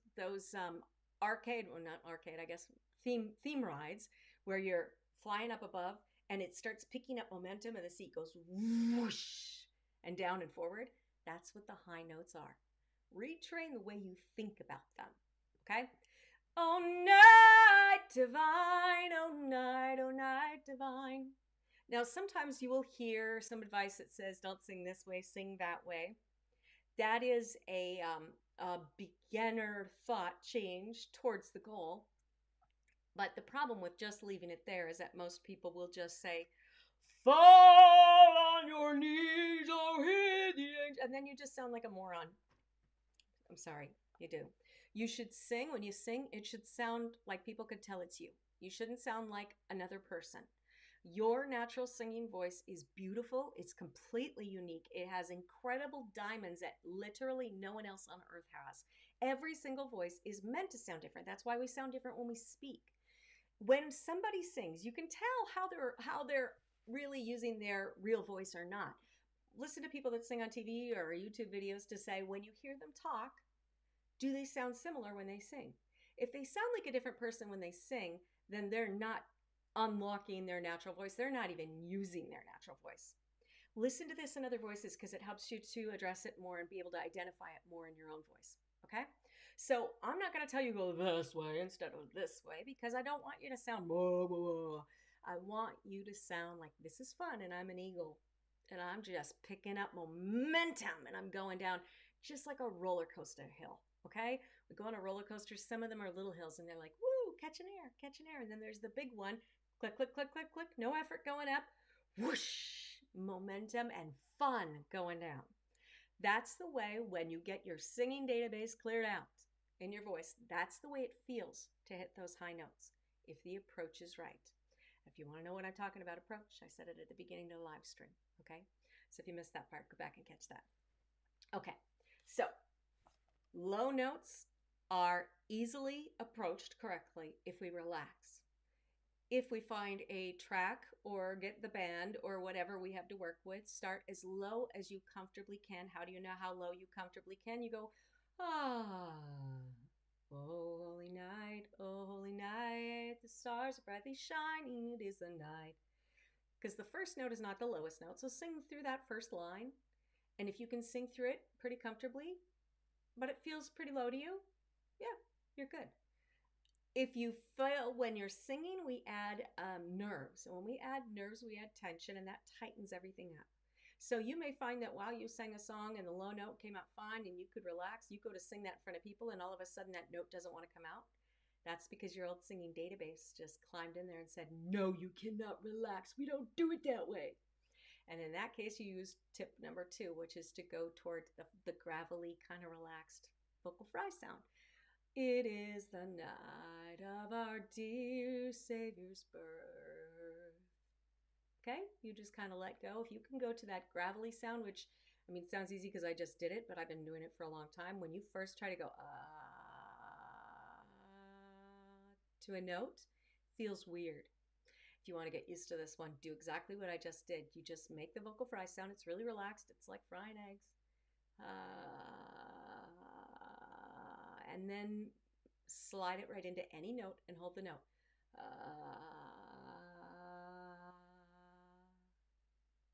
[SPEAKER 1] arcade, well, not arcade, I guess, theme rides where you're flying up above and it starts picking up momentum and the seat goes whoosh and down and forward, that's what the high notes are. Retrain the way you think about them, okay? Oh, night divine, oh, night divine. Now, sometimes you will hear some advice that says, don't sing this way, sing that way. That is a beginner thought change towards the goal. But the problem with just leaving it there is that most people will just say, fall on your knees, oh, hear the angel. And then you just sound like a moron. I'm sorry, you do. You should sing. When you sing, it should sound like people could tell it's you. You shouldn't sound like another person. Your natural singing voice is beautiful. It's completely unique. It has incredible diamonds that literally no one else on earth has. Every single voice is meant to sound different. That's why we sound different when we speak. When somebody sings, you can tell how they're really using their real voice or not. Listen to people that sing on TV or YouTube videos to say, when you hear them talk, do they sound similar when they sing? If they sound like a different person when they sing, then they're not unlocking their natural voice. They're not even using their natural voice. Listen to this in other voices because it helps you to address it more and be able to identify it more in your own voice. Okay? So I'm not going to tell you go this way instead of this way because I don't want you to sound blah, blah, blah. I want you to sound like this is fun and I'm an eagle and I'm just picking up momentum and I'm going down just like a roller coaster hill. Okay? We go on a roller coaster. Some of them are little hills and they're like, woo, catching air. And then there's the big one. Click, click, click, click, click. No effort going up. Whoosh, momentum and fun going down. That's the way when you get your singing database cleared out in your voice, that's the way it feels to hit those high notes if the approach is right. If you want to know what I'm talking about approach, I said it at the beginning of the live stream, okay? So if you missed that part, go back and catch that. Okay, so low notes are easily approached correctly if we relax. If we find a track or get the band or whatever we have to work with, start as low as you comfortably can. How do you know how low you comfortably can? You go, ah, oh, holy night, the stars are brightly shining, it is the night. Because the first note is not the lowest note, so sing through that first line. And if you can sing through it pretty comfortably, but it feels pretty low to you, yeah, you're good. If you feel when you're singing, we add nerves. And when we add nerves, we add tension, and that tightens everything up. So you may find that while you sang a song and the low note came out fine and you could relax, you go to sing that in front of people and all of a sudden that note doesn't want to come out. That's because your old singing database just climbed in there and said, no, you cannot relax. We don't do it that way. And in that case, you use tip number 2, which is to go toward the gravelly, kind of relaxed vocal fry sound. It is the night of our dear Savior's birth. Okay, you just kind of let go. If you can go to that gravelly sound, which, I mean, it sounds easy because I just did it, but I've been doing it for a long time. When you first try to go to a note, feels weird. If you want to get used to this one, do exactly what I just did. You just make the vocal fry sound. It's really relaxed. It's like frying eggs. And then slide it right into any note and hold the note.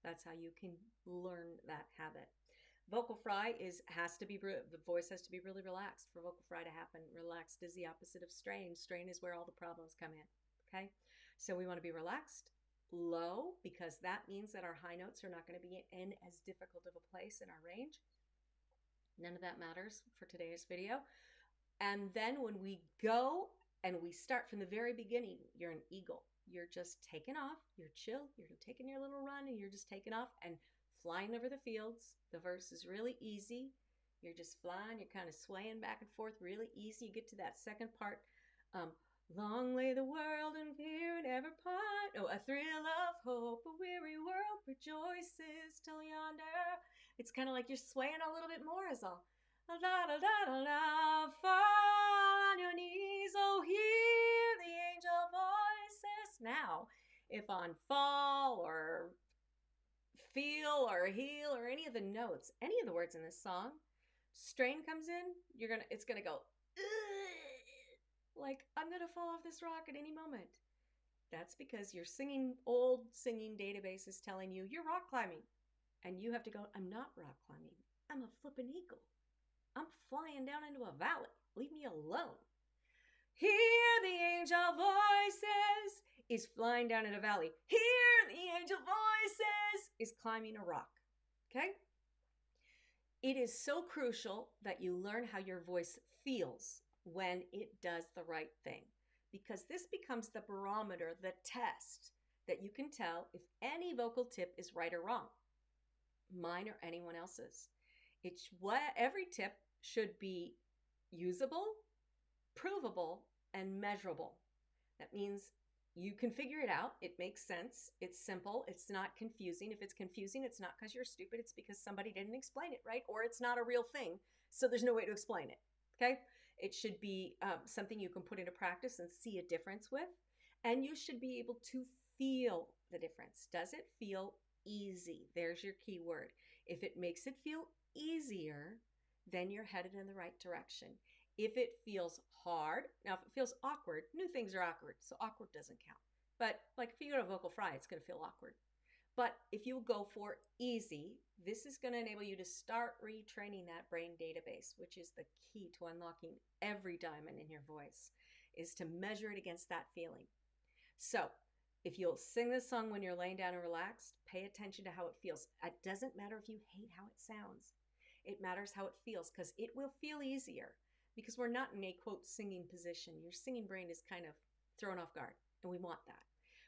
[SPEAKER 1] That's how you can learn that habit. Vocal fry the voice has to be really relaxed for vocal fry to happen. Relaxed is the opposite of strain. Strain is where all the problems come in. Okay, so we want to be relaxed, low, because that means that our high notes are not going to be in as difficult of a place in our range. None of that matters for today's video. And then when we go and we start from the very beginning, you're an eagle. You're just taking off. You're chill. You're taking your little run and you're just taking off and flying over the fields. The verse is really easy. You're just flying. You're kind of swaying back and forth really easy. You get to that second part. Long lay the world in fear and ever pine. Oh, a thrill of hope, a weary world rejoices till yonder. It's kind of like you're swaying a little bit more is all. Da da da da da. Fall on your knees, oh, hear the angel voices. Now, if on fall or feel or heal or any of the notes, any of the words in this song, strain comes in, it's gonna go like I'm gonna fall off this rock at any moment. That's because your old singing database is telling you you're rock climbing, and you have to go, I'm not rock climbing. I'm a flippin' eagle. I'm flying down into a valley. Leave me alone. Hear the angel voices is flying down in a valley. Hear the angel voices is climbing a rock. Okay? It is so crucial that you learn how your voice feels when it does the right thing, because this becomes the barometer, the test that you can tell if any vocal tip is right or wrong, mine or anyone else's. It's what every tip should be usable, provable, and measurable. That means you can figure it out. It makes sense. It's simple. It's not confusing. If it's confusing, it's not because you're stupid. It's because somebody didn't explain it right, or it's not a real thing. So there's no way to explain it. Okay? It should be something you can put into practice and see a difference with. And you should be able to feel the difference. Does it feel easy? There's your key word. If it makes it feel easier, then you're headed in the right direction. If it feels hard, now if it feels awkward, new things are awkward, so awkward doesn't count. But like if you go to vocal fry, it's going to feel awkward. But if you go for easy, this is going to enable you to start retraining that brain database, which is the key to unlocking every diamond in your voice, is to measure it against that feeling. So if you'll sing this song when you're laying down and relaxed, pay attention to how it feels. It doesn't matter if you hate how it sounds. It matters how it feels, because it will feel easier, because we're not in a, quote, singing position. Your singing brain is kind of thrown off guard, and we want that.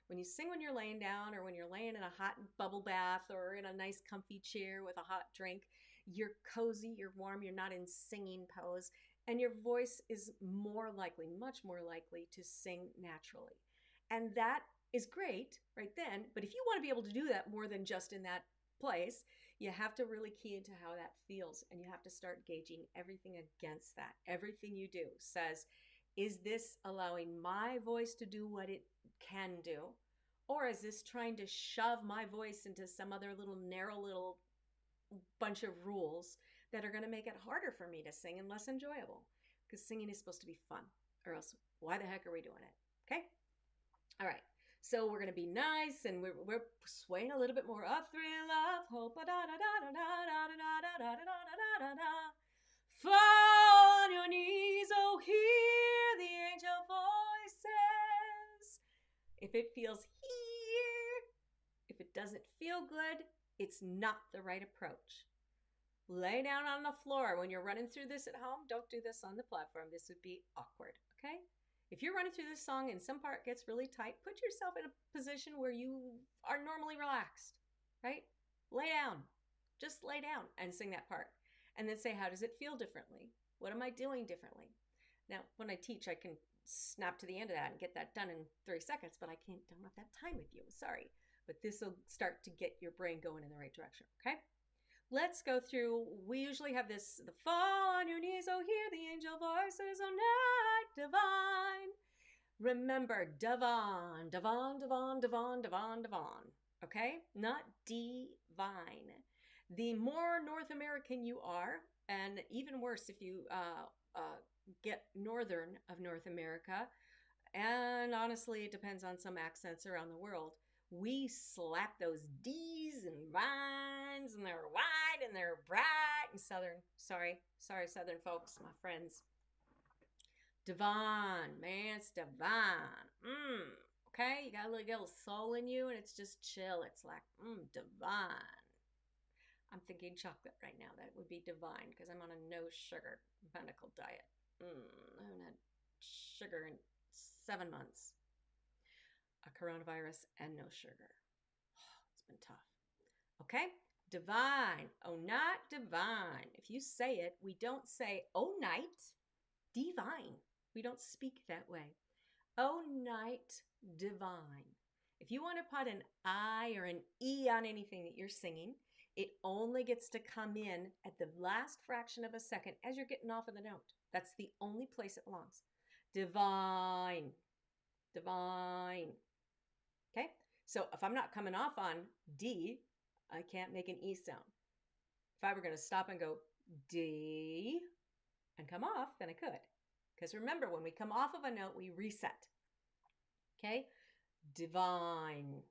[SPEAKER 1] When you sing when you're laying down, or when you're laying in a hot bubble bath, or in a nice comfy chair with a hot drink, you're cozy, you're warm, you're not in singing pose, and your voice is more likely, much more likely, to sing naturally. And that is great right then, but if you want to be able to do that more than just in that place, you have to really key into how that feels, and you have to start gauging everything against that. Everything you do says, is this allowing my voice to do what it can do, or is this trying to shove my voice into some other narrow little bunch of rules that are going to make it harder for me to sing and less enjoyable? Because singing is supposed to be fun, or else why the heck are we doing it? Okay? All right. So we're going to be nice, and we're swaying a little bit more. A thrill of hope. Fall on your knees, oh, hear the angel voices. If it feels here, if it doesn't feel good, it's not the right approach. Lay down on the floor. When you're running through this at home, don't do this on the platform. This would be awkward, okay? If you're running through this song and some part gets really tight, put yourself in a position where you are normally relaxed, right? Lay down. Just lay down and sing that part. And then say, how does it feel differently? What am I doing differently? Now, when I teach, I can snap to the end of that and get that done in 30 seconds, but I don't have that time with you. Sorry. But this will start to get your brain going in the right direction, okay? Let's go through. We usually have this, the fall on your knees, oh, hear the angel voices, oh, night divine. Remember, divine, divine, divine, divine, divine, divine. Okay? Not divine. The more North American you are, and even worse if you get northern of North America, and honestly, it depends on some accents around the world, we slap those D's and vines, and they're wide and they're bright and southern. Sorry, southern folks, my friends. Divine, man, it's divine. Okay, you got a little soul in you, and it's just chill. It's like, divine. I'm thinking chocolate right now. That would be divine, because I'm on a no sugar medical diet. I haven't had sugar in 7 months. A coronavirus and no sugar. Oh, it's been tough. Okay, Divine. Oh, not divine. If you say it, we don't say, oh, night, divine. We don't speak that way. Oh, night, divine. If you want to put an I or an E on anything that you're singing, it only gets to come in at the last fraction of a second as you're getting off of the note. That's the only place it belongs. Divine, divine. Okay? So if I'm not coming off on D, I can't make an E sound. If I were going to stop and go D and come off, then I could. Because remember, when we come off of a note, we reset. Okay? Divine.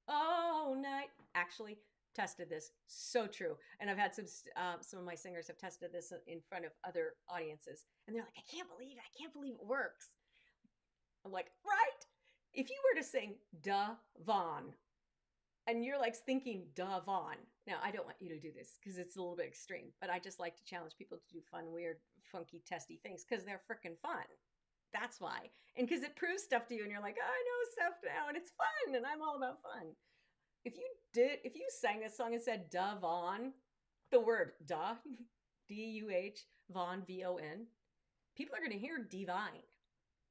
[SPEAKER 1] Oh, night. Actually, tested this. So true. And I've had some of my singers have tested this in front of other audiences. And they're like, I can't believe it works. I'm like, right? If you were to sing Devon, and you're like thinking Devon. Now, I don't want you to do this because it's a little bit extreme, but I just like to challenge people to do fun, weird, funky, testy things because they're freaking fun. That's why. And because it proves stuff to you and you're like, oh, I know stuff now and it's fun and I'm all about fun. If you sang a song and said Devon, the word duh, D-U-H, Von, V-O-N, people are going to hear divine.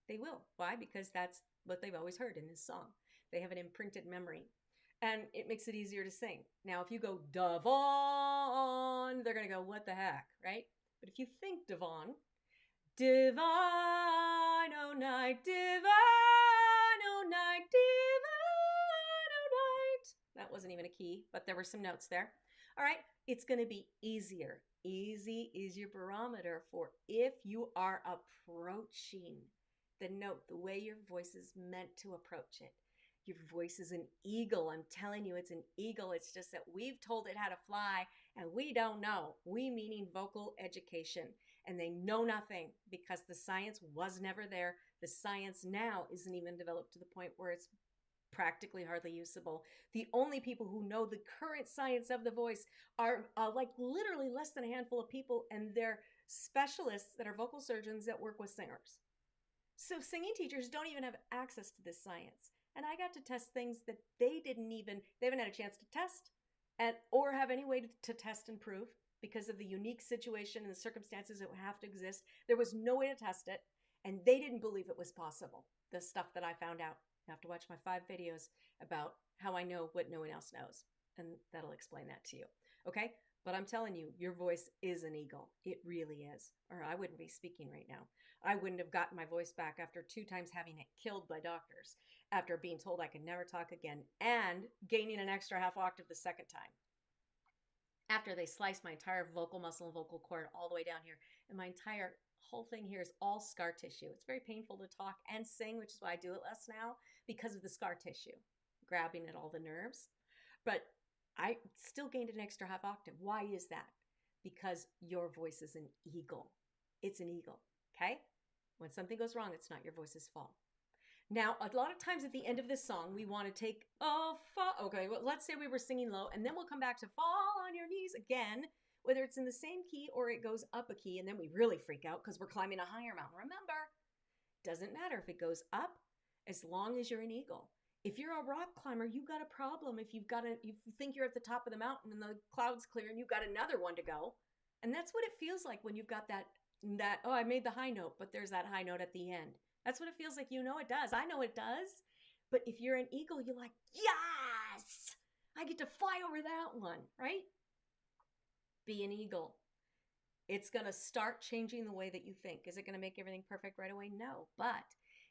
[SPEAKER 1] They will. Why? Because that's what they've always heard in this song. They have an imprinted memory. And it makes it easier to sing. Now, if you go Devon, they're going to go, what the heck, right? But if you think Devon, divine, oh night, divine, oh night, divine, oh night. That wasn't even a key, but there were some notes there. All right, it's going to be easier. Easy is your barometer for if you are approaching the note the way your voice is meant to approach it. Your voice is an eagle. I'm telling you, it's an eagle. It's just that we've told it how to fly and we don't know. We meaning vocal education. And they know nothing because the science was never there. The science now isn't even developed to the point where it's practically hardly usable. The only people who know the current science of the voice are like literally less than a handful of people, and they're specialists that are vocal surgeons that work with singers. So singing teachers don't even have access to this science. And I got to test things that they haven't had a chance to test or have any way to test and prove because of the unique situation and the circumstances that would have to exist. There was no way to test it, and they didn't believe it was possible, the stuff that I found out. You have to watch my 5 videos about how I know what no one else knows, and that'll explain that to you. Okay? But I'm telling you, your voice is an eagle. It really is. Or I wouldn't be speaking right now. I wouldn't have gotten my voice back after 2 times having it killed by doctors, after being told I could never talk again, and gaining an extra half octave the second time. After they sliced my entire vocal muscle and vocal cord all the way down here, and my entire whole thing here is all scar tissue. It's very painful to talk and sing, which is why I do it less now, because of the scar tissue, grabbing at all the nerves. But I still gained an extra half octave. Why is that? Because your voice is an eagle. It's an eagle, okay? When something goes wrong, it's not your voice's fault. Now, a lot of times at the end of this song, we want to take, okay, well, let's say we were singing low, and then we'll come back to fall on your knees again, whether it's in the same key or it goes up a key, and then we really freak out because we're climbing a higher mountain. Remember, doesn't matter if it goes up as long as you're an eagle. If you're a rock climber, you got a problem. If you think you're at the top of the mountain and the clouds clear and you've got another one to go. And that's what it feels like when you've got that, oh, I made the high note, but there's that high note at the end. That's what it feels like. You know it does. I know it does. But if you're an eagle, you're like, yes, I get to fly over that one, right? Be an eagle. It's going to start changing the way that you think. Is it going to make everything perfect right away? No, but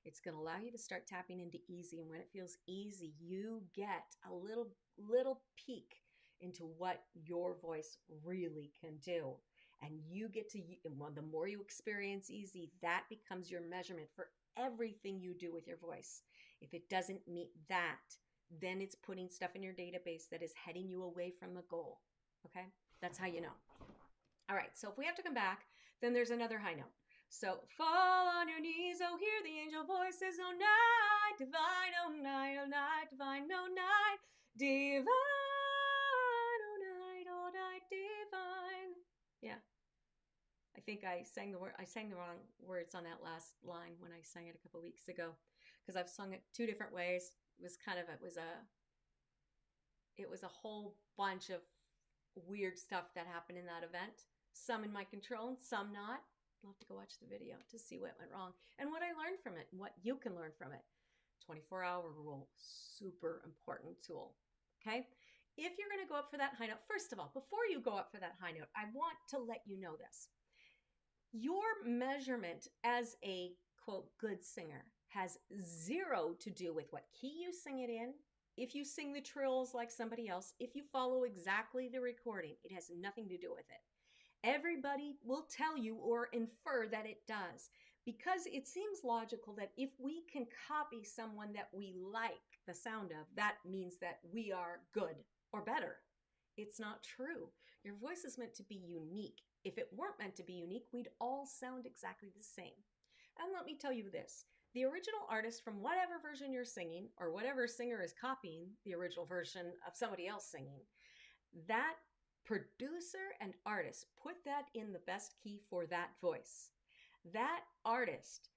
[SPEAKER 1] it's going to allow you to start tapping into easy. And when it feels easy, you get a little peek into what your voice really can do. And you get to, the more you experience easy, that becomes your measurement for everything you do with your voice. If it doesn't meet that, then it's putting stuff in your database that is heading you away from the goal. Okay? That's how you know. All right, so if we have to come back, then there's another high note. So fall on your knees, oh, hear the angel voices, oh, night divine, oh, night, divine, oh, night divine, oh, night divine. Yeah. I think I sang the wrong words on that last line when I sang it a couple weeks ago, because I've sung it 2 different ways. It was a whole bunch of weird stuff that happened in that event. Some in my control and some not. You'll have to go watch the video to see what went wrong and what I learned from it and what you can learn from it. 24-hour rule, super important tool. Okay? If you're going to go up for that high note, first of all, before you go up for that high note, I want to let you know this. Your measurement as a, quote, good singer has zero to do with what key you sing it in. If you sing the trills like somebody else, if you follow exactly the recording, it has nothing to do with it. Everybody will tell you or infer that it does, because it seems logical that if we can copy someone that we like the sound of, that means that we are good or better. It's not true. Your voice is meant to be unique. If it weren't meant to be unique, we'd all sound exactly the same. And let me tell you this, the original artist from whatever version you're singing, or whatever singer is copying the original version of somebody else singing, that producer and artist put that in the best key for that voice. That artist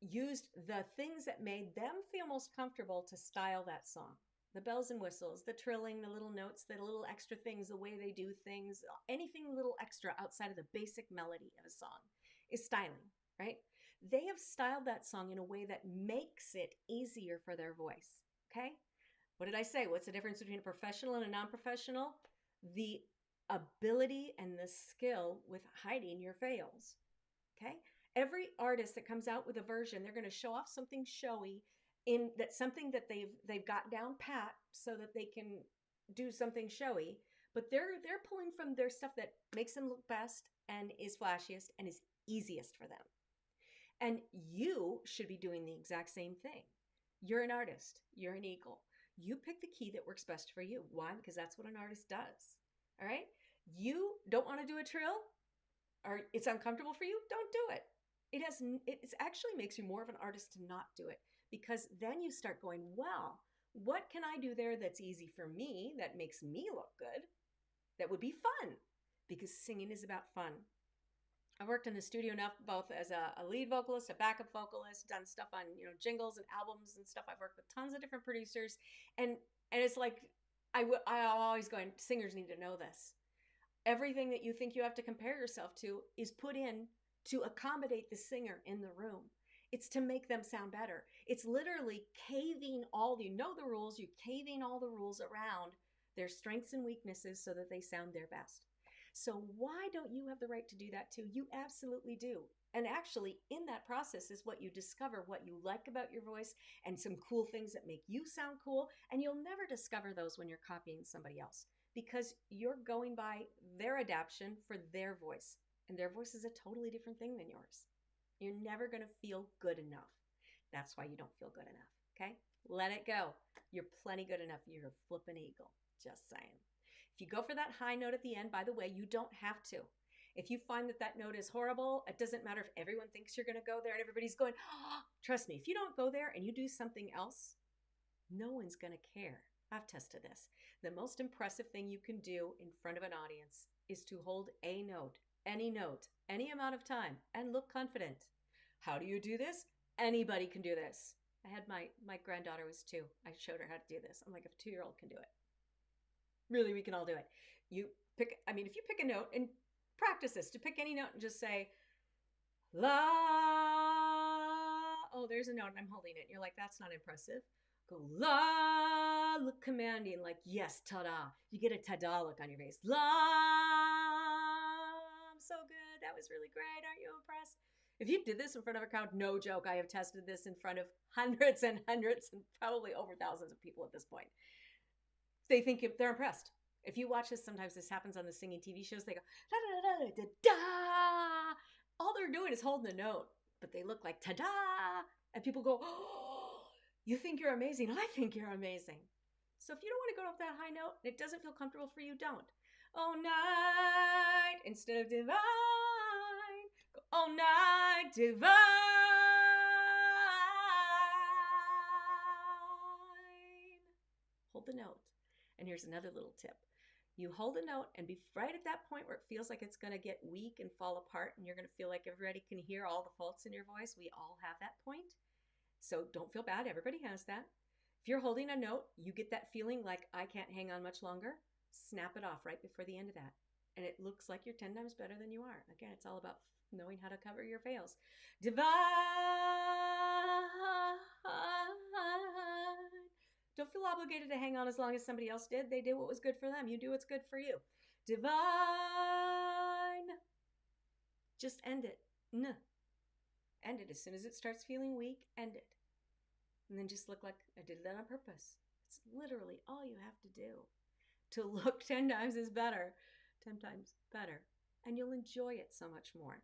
[SPEAKER 1] used the things that made them feel most comfortable to style that song. The bells and whistles, the trilling, the little notes, the little extra things, the way they do things, anything a little extra outside of the basic melody of a song is styling, right? They have styled that song in a way that makes it easier for their voice, okay? What did I say? What's the difference between a professional and a non-professional? The ability and the skill with hiding your fails, okay? Every artist that comes out with a version, they're going to show off something showy, in that something that they've got down pat so that they can do something showy, but they're pulling from their stuff that makes them look best and is flashiest and is easiest for them. And you should be doing the exact same thing. You're an artist, you're an eagle. You pick the key that works best for you. Why? Because that's what an artist does. All right? You don't want to do a trill, or it's uncomfortable for you, don't do it. It actually makes you more of an artist to not do it, because then you start going, well, what can I do there that's easy for me, that makes me look good, that would be fun? Because singing is about fun. I've worked in the studio enough, both as a lead vocalist, a backup vocalist, done stuff on jingles and albums and stuff. I've worked with tons of different producers, and it's like I'm always going, singers need to know this. Everything that you think you have to compare yourself to is put in to accommodate the singer in the room. It's to make them sound better. It's literally caving the rules, you're caving all the rules around their strengths and weaknesses so that they sound their best. So why don't you have the right to do that too? You absolutely do. And actually, in that process is what you discover what you like about your voice and some cool things that make you sound cool. And you'll never discover those when you're copying somebody else, because you're going by their adaptation for their voice. And their voice is a totally different thing than yours. You're never going to feel good enough. That's why you don't feel good enough, okay? Let it go. You're plenty good enough. You're a flippin' eagle. Just saying. If you go for that high note at the end, by the way, you don't have to. If you find that note is horrible, it doesn't matter if everyone thinks you're going to go there and everybody's going, oh, trust me, if you don't go there and you do something else, no one's going to care. I've tested this. The most impressive thing you can do in front of an audience is to hold a note, any amount of time, and look confident. How do you do this? Anybody can do this. I had my granddaughter was 2. I showed her how to do this. I'm like, if a 2-year-old can do it, really, we can all do it. If you pick a note and practice this, to pick any note and just say, la, oh, there's a note and I'm holding it. And you're like, that's not impressive. Go, la, look commanding, like, yes, ta-da. You get a ta-da look on your face. La, I'm so good. That was really great. Aren't you impressed? If you did this in front of a crowd, no joke, I have tested this in front of hundreds and hundreds and probably over thousands of people at this point. They think they're impressed. If you watch this, sometimes this happens on the singing TV shows. They go, da, da, da, da, da. All they're doing is holding a note, but they look like ta-da. And people go, oh, you think you're amazing. I think you're amazing. So if you don't want to go up that high note and it doesn't feel comfortable for you, don't. Oh, night instead of divine. Go, oh, night divine. Hold the note. And here's another little tip. You hold a note and be right at that point where it feels like it's going to get weak and fall apart and you're going to feel like everybody can hear all the faults in your voice. We all have that point. So don't feel bad. Everybody has that. If you're holding a note, you get that feeling like I can't hang on much longer. snap it off right before the end of that. And it looks like you're 10 times better than you are. Again, it's all about knowing how to cover your fails. Divine. Don't feel obligated to hang on as long as somebody else did. They did what was good for them. You do what's good for you. Divine. Just end it. End it as soon as it starts feeling weak. End it. And then just look like I did that on purpose. It's literally all you have to do to look 10 times is better. 10 times better. And you'll enjoy it so much more.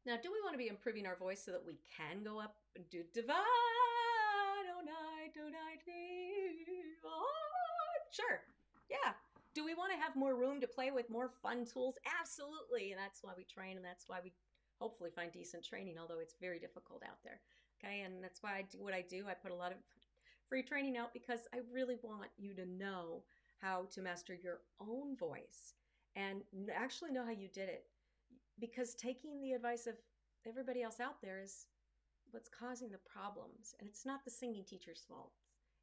[SPEAKER 1] Now, do we want to be improving our voice so that we can go up and do divine, oh night, oh, sure. Yeah. Do we want to have more room to play with, more fun tools? Absolutely. And that's why we train, and that's why we hopefully find decent training, although it's very difficult out there. Okay. And that's why I do what I do. I put a lot of free training out because I really want you to know how to master your own voice and actually know how you did it. Because taking the advice of everybody else out there is what's causing the problems. And it's not the singing teacher's fault.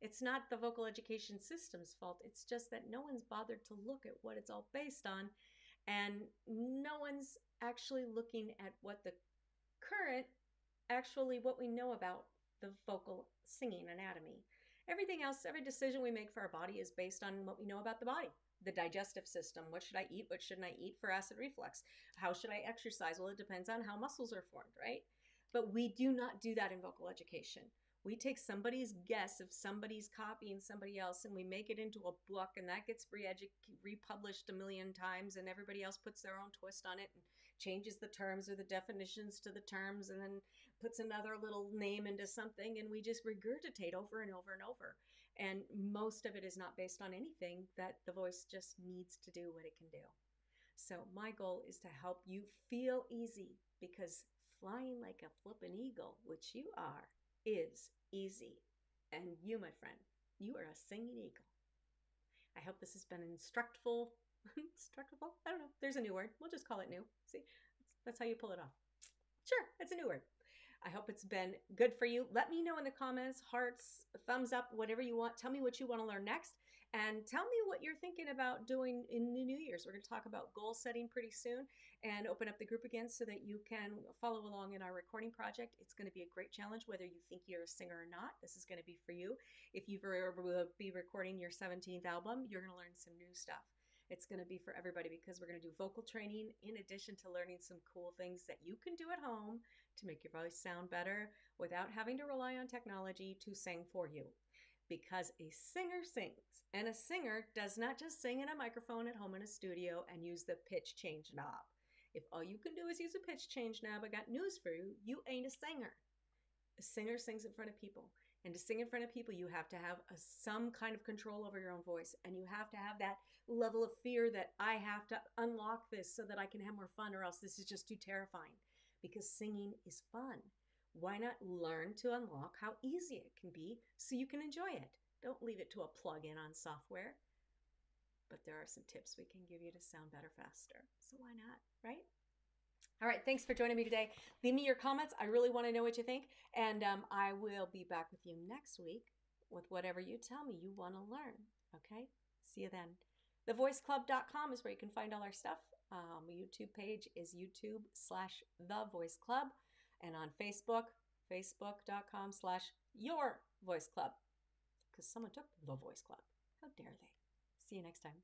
[SPEAKER 1] It's not the vocal education system's fault. It's just that no one's bothered to look at what it's all based on. And no one's actually looking at what the current, actually what we know about the vocal singing anatomy. Everything else, every decision we make for our body is based on what we know about the body. The digestive system. What should I eat? What shouldn't I eat for acid reflux? How should I exercise? Well, it depends on how muscles are formed, right? But we do not do that in vocal education. We take somebody's guess of somebody's copying somebody else and we make it into a book, and that gets republished a million times, and everybody else puts their own twist on it and changes the terms or the definitions to the terms and then puts another little name into something, and we just regurgitate over and over and over. And most of it is not based on anything, that the voice just needs to do what it can do. So my goal is to help you feel easy, because flying like a flippin' eagle, which you are, is easy. And you, my friend, you are a singing eagle. I hope this has been instructful. Instructable? I don't know. There's a new word. We'll just call it new. See, that's how you pull it off. Sure, it's a new word. I hope it's been good for you. Let me know in the comments, hearts, thumbs up, whatever you want. Tell me what you want to learn next. And tell me what you're thinking about doing in the New Year's. We're going to talk about goal setting pretty soon and open up the group again so that you can follow along in our recording project. It's going to be a great challenge, whether you think you're a singer or not. This is going to be for you. If you will be recording your 17th album, you're going to learn some new stuff. It's going to be for everybody, because we're going to do vocal training in addition to learning some cool things that you can do at home to make your voice sound better without having to rely on technology to sing for you. Because a singer sings, and a singer does not just sing in a microphone at home in a studio and use the pitch change knob. If all you can do is use a pitch change knob, I got news for you. You ain't a singer. A singer sings in front of people. And to sing in front of people, you have to have some kind of control over your own voice. And you have to have that level of fear that I have to unlock this so that I can have more fun, or else this is just too terrifying. Because singing is fun. Why not learn to unlock how easy it can be so you can enjoy it? Don't leave it to a plug-in on software. But there are some tips we can give you to sound better faster. So why not, right? All right, thanks for joining me today. Leave me your comments. I really want to know what you think. And I will be back with you next week with whatever you tell me you want to learn. Okay? See you then. TheVoiceClub.com is where you can find all our stuff. YouTube page is YouTube/TheVoiceClub. And on Facebook, Facebook.com/YourVoiceClub. Because someone took The Voice Club. How dare they? See you next time.